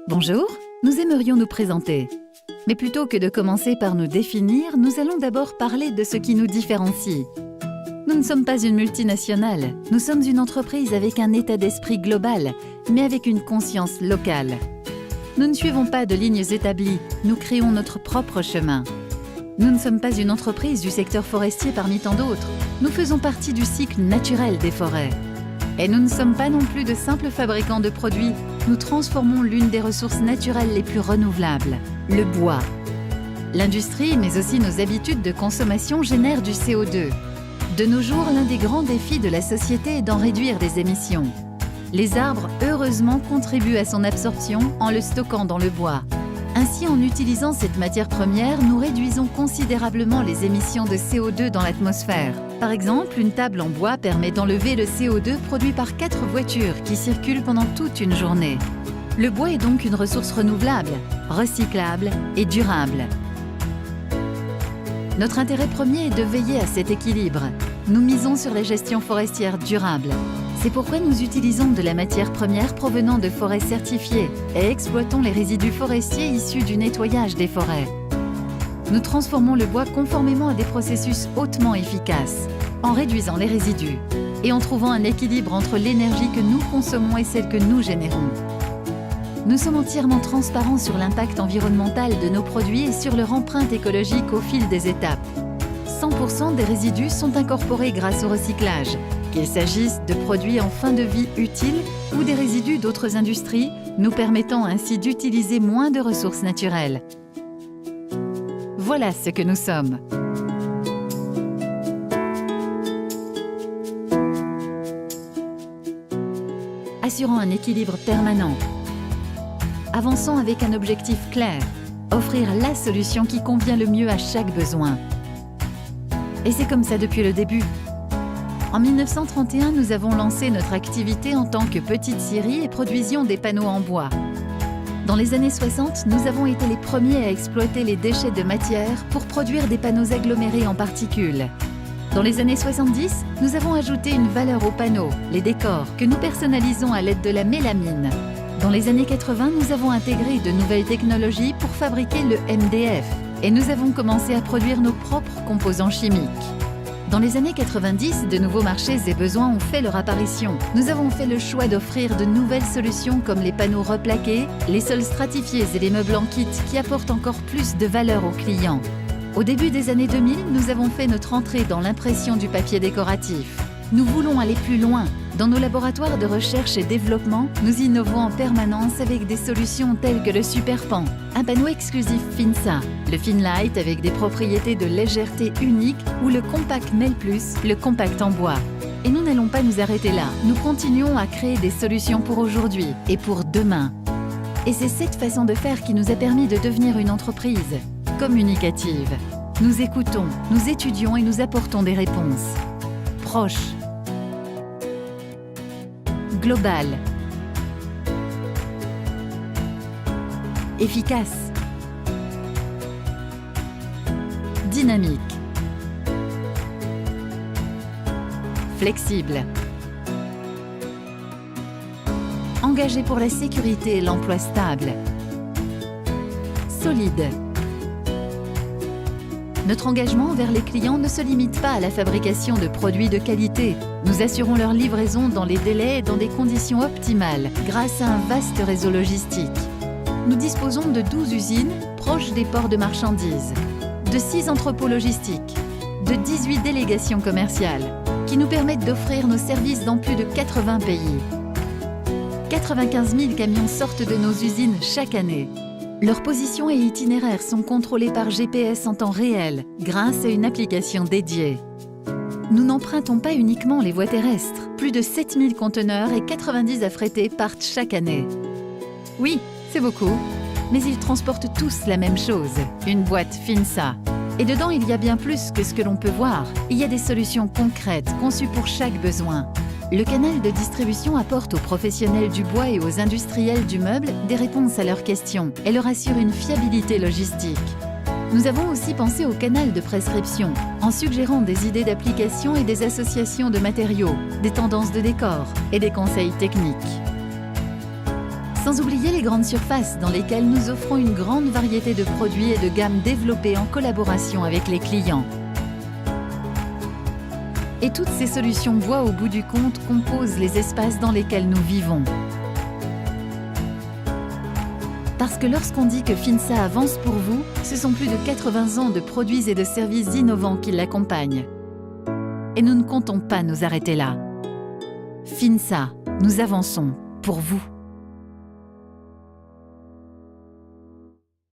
Bonjour, nous aimerions nous présenter. Mais plutôt que de commencer par nous définir, nous allons d'abord parler de ce qui nous différencie. Nous ne sommes pas une multinationale, nous sommes une entreprise avec un état d'esprit global, mais avec une conscience locale. Nous ne suivons pas de lignes établies, nous créons notre propre chemin. Nous ne sommes pas une entreprise du secteur forestier parmi tant d'autres, nous faisons partie du cycle naturel des forêts. Et nous ne sommes pas non plus de simples fabricants de produits, nous transformons l'une des ressources naturelles les plus renouvelables, le bois. L'industrie, mais aussi nos habitudes de consommation génèrent du CO2. De nos jours, l'un des grands défis de la société est d'en réduire les émissions. Les arbres, heureusement, contribuent à son absorption en le stockant dans le bois. Ainsi, en utilisant cette matière première, nous réduisons considérablement les émissions de CO2 dans l'atmosphère. Par exemple, une table en bois permet d'enlever le CO2 produit par 4 voitures qui circulent pendant toute une journée. Le bois est donc une ressource renouvelable, recyclable et durable. Notre intérêt premier est de veiller à cet équilibre. Nous misons sur la gestion forestière durable. C'est pourquoi nous utilisons de la matière première provenant de forêts certifiées et exploitons les résidus forestiers issus du nettoyage des forêts. Nous transformons le bois conformément à des processus hautement efficaces, en réduisant les résidus et en trouvant un équilibre entre l'énergie que nous consommons et celle que nous générons. Nous sommes entièrement transparents sur l'impact environnemental de nos produits et sur leur empreinte écologique au fil des étapes. 100% des résidus sont incorporés grâce au recyclage, qu'il s'agisse de produits en fin de vie utiles ou des résidus d'autres industries, nous permettant ainsi d'utiliser moins de ressources naturelles. Voilà ce que nous sommes. Assurant un équilibre permanent. Avançons avec un objectif clair, offrir la solution qui convient le mieux à chaque besoin. Et c'est comme ça depuis le début. En 1931, nous avons lancé notre activité en tant que petite scierie et produisions des panneaux en bois. Dans les années 60, nous avons été les premiers à exploiter les déchets de matière pour produire des panneaux agglomérés en particules. Dans les années 70, nous avons ajouté une valeur aux panneaux, les décors, que nous personnalisons à l'aide de la mélamine. Dans les années 80, nous avons intégré de nouvelles technologies pour fabriquer le MDF et nous avons commencé à produire nos propres composants chimiques. Dans les années 90, de nouveaux marchés et besoins ont fait leur apparition. Nous avons fait le choix d'offrir de nouvelles solutions comme les panneaux replaqués, les sols stratifiés et les meubles en kit qui apportent encore plus de valeur aux clients. Au début des années 2000, nous avons fait notre entrée dans l'impression du papier décoratif. Nous voulons aller plus loin. Dans nos laboratoires de recherche et développement, nous innovons en permanence avec des solutions telles que le Superpan, un panneau exclusif Finsa, le Finlight avec des propriétés de légèreté uniques ou le Compact Mail Plus, le compact en bois. Et nous n'allons pas nous arrêter là. Nous continuons à créer des solutions pour aujourd'hui et pour demain. Et c'est cette façon de faire qui nous a permis de devenir une entreprise communicative. Nous écoutons, nous étudions et nous apportons des réponses. Proche. Global. Efficace. Dynamique. Flexible. Engagé pour la sécurité et l'emploi stable. Solide. Notre engagement envers les clients ne se limite pas à la fabrication de produits de qualité. Nous assurons leur livraison dans les délais et dans des conditions optimales grâce à un vaste réseau logistique. Nous disposons de 12 usines proches des ports de marchandises, de 6 entrepôts logistiques, de 18 délégations commerciales qui nous permettent d'offrir nos services dans plus de 80 pays. 95 000 camions sortent de nos usines chaque année. Leurs positions et itinéraires sont contrôlés par GPS en temps réel, grâce à une application dédiée. Nous n'empruntons pas uniquement les voies terrestres. Plus de 7000 conteneurs et 90 affrétés partent chaque année. Oui, c'est beaucoup, mais ils transportent tous la même chose, une boîte Finsa. Et dedans, il y a bien plus que ce que l'on peut voir. Il y a des solutions concrètes, conçues pour chaque besoin. Le canal de distribution apporte aux professionnels du bois et aux industriels du meuble des réponses à leurs questions et leur assure une fiabilité logistique. Nous avons aussi pensé au canal de prescription, en suggérant des idées d'application et des associations de matériaux, des tendances de décor et des conseils techniques. Sans oublier les grandes surfaces dans lesquelles nous offrons une grande variété de produits et de gammes développées en collaboration avec les clients. Et toutes ces solutions bois au bout du compte composent les espaces dans lesquels nous vivons. Parce que lorsqu'on dit que FINSA avance pour vous, ce sont plus de 80 ans de produits et de services innovants qui l'accompagnent. Et nous ne comptons pas nous arrêter là. FINSA, nous avançons pour vous.